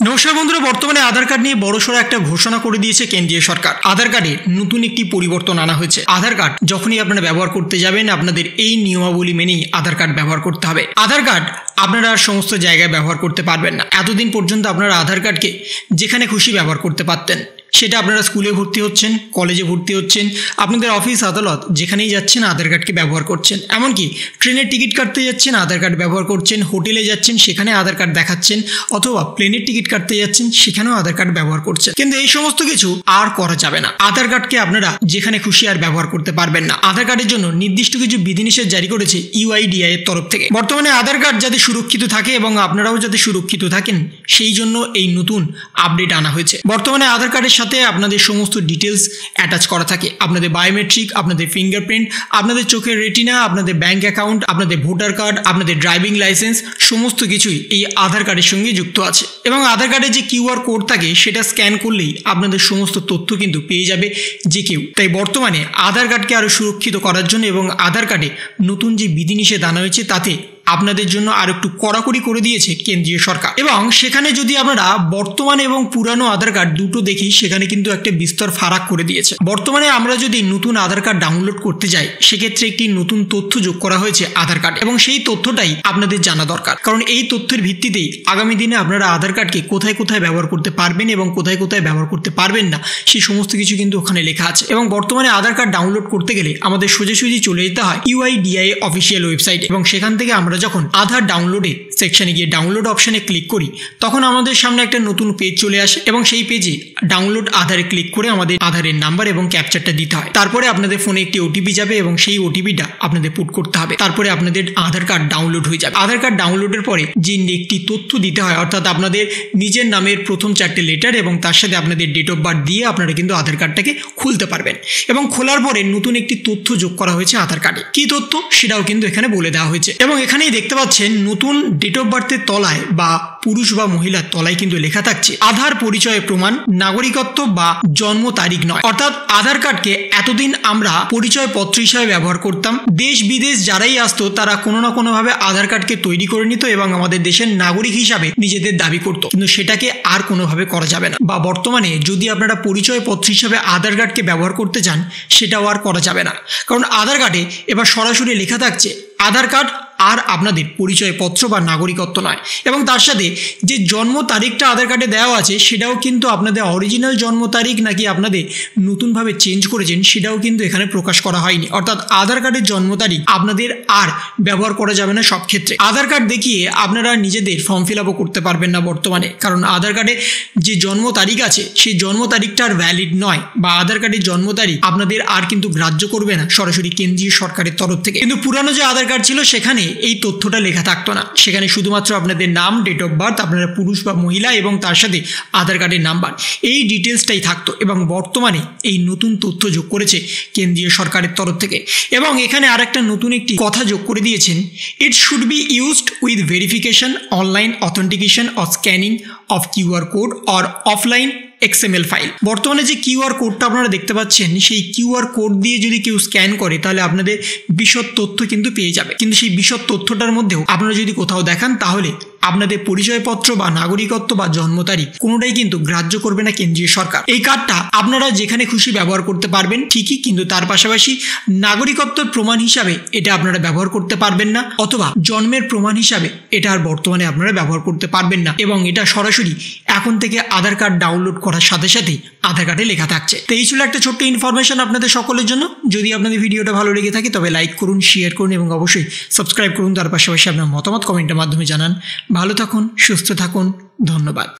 নমস্কার বন্ধুরা, বর্তমানে আধার কার্ড নিয়ে বড়সড় একটা ঘোষণা করে দিয়েছে কেন্দ্রীয় সরকার। আধার কার্ডে নতুন একটি পরিবর্তন আনা হয়েছে। আধার কার্ড যখনই আপনারা ব্যবহার করতে যাবেন, আপনাদের এই নিয়মাবলী মেনেই আধার কার্ড ব্যবহার করতে হবে। আধার কার্ড আপনারা আর সমস্ত জায়গায় ব্যবহার করতে পারবেন না। এতদিন পর্যন্ত আপনারা আধার কার্ডকে যেখানে খুশি ব্যবহার করতে পারতেন। সেটা আপনারা স্কুলে ভর্তি হচ্ছেন, কলেজে ভর্তি হচ্ছেন, আপনাদের অফিস আদালত যেখানেই যাচ্ছেন আধার কার্ডকে ব্যবহার করছেন। এমনকি ট্রেনের টিকিট কাটতে যাচ্ছেন আধার কার্ড ব্যবহার করছেন, হোটেলে যাচ্ছেন সেখানে আধার কার্ড দেখাচ্ছেন, অথবা প্লেনের টিকিট কাটতে যাচ্ছেন সেখানেও আধার কার্ড ব্যবহার করছেন। কিন্তু এই সমস্ত কিছু আর করা যাবে না। আধার কার্ডকে আপনারা যেখানে খুশি আর ব্যবহার করতে পারবেন না। আধার কার্ডের জন্য নির্দিষ্ট কিছু বিধিনিষেধ জারি করেছে UIDAI এর তরফ থেকে। বর্তমানে আধার কার্ড যাতে সুরক্ষিত থাকে এবং আপনারাও যাতে সুরক্ষিত থাকেন, সেই জন্য এই নতুন আপডেট আনা হয়েছে। বর্তমানে আধার কার্ডের সাথে আপনাদের সমস্ত ডিটেলস অ্যাটাচ করা থাকে। আপনাদের বায়োমেট্রিক, আপনাদের ফিঙ্গারপ্রিন্ট, আপনাদের চোখের রেটিনা, আপনাদের ব্যাংক অ্যাকাউন্ট, আপনাদের ভোটার কার্ড, আপনাদের ড্রাইভিং লাইসেন্স, সমস্ত কিছুই এই আধার কার্ডের সঙ্গে যুক্ত আছে। এবং আধার কার্ডে যে QR কোড থাকে সেটা স্ক্যান করলেই আপনাদের সমস্ত তথ্য কিন্তু পেয়ে যাবে যে কেউ। তাই বর্তমানে আধার কার্ডকে আরও সুরক্ষিত করার জন্য এবং আধার কার্ডে নতুন যে বিধিনিষেধ আনা হয়েছে তাতে আপনাদের জন্য আর একটু কড়াকড়ি করে দিয়েছে কেন্দ্রীয় সরকার। এবং সেখানে যদি আপনারা বর্তমান এবং পুরানো আধার কার্ড দুটো দেখি, সেখানে কিন্তু একটা বিস্তর ফারাক করে দিয়েছে। বর্তমানে আমরা যদি নতুন আধার কার্ড ডাউনলোড করতে যাই, সেক্ষেত্রে একটি নতুন তথ্য যোগ করা হয়েছে আধার কার্ড, এবং সেই তথ্যটাই আপনাদের জানা দরকার। কারণ এই তথ্যের ভিত্তিতেই আগামী দিনে আপনারা আধার কার্ডকে কোথায় কোথায় ব্যবহার করতে পারবেন এবং কোথায় কোথায় ব্যবহার করতে পারবেন না, সেই সমস্ত কিছু কিন্তু ওখানে লেখা আছে। এবং বর্তমানে আধার কার্ড ডাউনলোড করতে গেলে আমাদের সোজাসুজি চলে যেতে হয় UIDAI অফিসিয়াল ওয়েবসাইটে, এবং সেখান থেকে আমরা যখন আধার ডাউনলোডে সেকশনে গিয়ে ডাউনলোড অপশনে ক্লিক করি, তখন আমাদের সামনে একটা নতুন পেজ চলে আসে, এবং সেই পেজে ডাউনলোড আধারে ক্লিক করে আমাদের আধারের নাম্বার এবং ক্যাপচারটা দিতে হয়। তারপরে আপনাদের ফোনে একটি OTP যাবে এবং সেই OTPটা আপনাদের পুট করতে হবে। তারপরে আপনাদের আধার কার্ড ডাউনলোড হয়ে যাবে। আধার কার্ড ডাউনলোডের পরে যে একটি তথ্য দিতে হয়, অর্থাৎ আপনাদের নিজের নামের প্রথম 4টে লেটার এবং তার সাথে আপনাদের ডেট অফ বার্থ দিয়ে আপনারা কিন্তু আধার কার্ডটাকে খুলতে পারবেন। এবং খোলার পরে নতুন একটি তথ্য যোগ করা হয়েছে আধার কার্ডে। কি তথ্য সেটাও কিন্তু এখানে বলে দেওয়া হয়েছে। এবং এখানেই দেখতে পাচ্ছেন নতুন ডেট অফ বার্থের তলায় বা পুরুষ বা মহিলার তলায় কিন্তু লেখা থাকছে আধার পরিচয় প্রমাণ, নাগরিকত্ব বা জন্ম তারিখ নয়। অর্থাৎ আধার কার্ডকে এতদিন আমরা পরিচয় পত্র হিসাবে ব্যবহার করতাম। দেশ বিদেশ যারাই আসতো তারা কোনো না কোনোভাবে আধার কার্ডকে তৈরি করে নিত এবং আমাদের দেশের নাগরিক হিসাবে নিজেদের দাবি করত। কিন্তু সেটাকে আর কোনোভাবে করা যাবে না। বা বর্তমানে যদি আপনারা পরিচয় পত্র হিসাবে আধার কার্ডকে ব্যবহার করতে চান, সেটাও আর করা যাবে না। কারণ আধার কার্ডে এবার সরাসরি লেখা থাকছে আধার কার্ড আর আপনাদের পরিচয়পত্র বা নাগরিকত্ব নয়। এবং তার সাথে যে জন্ম তারিখটা আধার কার্ডে দেওয়া আছে, সেটাও কিন্তু আপনাদের অরিজিনাল জন্ম তারিখ নাকি আপনাদের নতুনভাবে চেঞ্জ করেছেন, সেটাও কিন্তু এখানে প্রকাশ করা হয়নি। অর্থাৎ আধার কার্ডের জন্ম তারিখ আপনাদের আর ব্যবহার করা যাবে না সব ক্ষেত্রে। আধার কার্ড দেখিয়ে আপনারা নিজেদের ফর্ম ফিল আপও করতে পারবেন না বর্তমানে, কারণ আধার কার্ডে যে জন্ম তারিখ আছে সেই জন্ম তারিখটা আর ভ্যালিড নয়, বা আধার কার্ডের জন্ম তারিখ আপনাদের আর কিন্তু গ্রাহ্য করবে না সরাসরি কেন্দ্রীয় সরকারের তরফ থেকে। কিন্তু পুরানো যে আধার কার্ড ছিল সেখানে এই তথ্যটা লেখা থাকতো না। সেখানে শুধুমাত্র আপনাদের নাম, ডেট অফ বার্থ, আপনারা পুরুষ বা মহিলা এবং তার সাথে আধার কার্ডের নাম্বার, এই ডিটেলসটাই থাকতো। এবং বর্তমানে এই নতুন তথ্য যোগ করেছে কেন্দ্রীয় সরকারের তরফ থেকে। এবং এখানে আর একটা নতুন একটি কথা যোগ করে দিয়েছেন, it should be used with verification, online authentication or scanning of QR code or offline XML file. বর্তমানে যে QR কোডটা আপনারা দেখতে পাচ্ছেন, সেই QR কোড দিয়ে যদি কেউ স্ক্যান করে তাহলে আপনাদের বিশদ তথ্য কিন্তু পেয়ে যাবে। কিন্তু সেই বিশদ তথ্যটার মধ্যেও আপনারা যদি কোথাও দেখান, তাহলে আপনাদের পরিচয়পত্র বা নাগরিকত্ব বা জন্ম তারিখ কোনোটাই কিন্তু গ্রাহ্য করবে না কেন্দ্রীয় সরকার। এই কার্ডটা আপনারা যেখানে খুশি ব্যবহার করতে পারবেন ঠিকই, কিন্তু তার পাশাপাশি নাগরিকত্বের প্রমাণ হিসাবে এটা আপনারা ব্যবহার করতে পারবেন না, অথবা জন্মের প্রমাণ হিসাবে এটা আর বর্তমানে আপনারা ব্যবহার করতে পারবেন না। এবং এটা সরাসরি এখন থেকে আধার কার্ড ডাউনলোড করার সাথে সাথেই আধার কার্ডে লেখা থাকছে। তো এই ছিল একটা ছোট্ট ইনফরমেশন আপনাদের সকলের জন্য। যদি আপনাদের ভিডিওটা ভালো লেগে থাকে তবে লাইক করুন, শেয়ার করুন এবং অবশ্যই সাবস্ক্রাইব করুন। তার পাশাপাশি আপনার মতামত কমেন্টের মাধ্যমে জানান। ভালো থাকুন, সুস্থ থাকুন, ধন্যবাদ।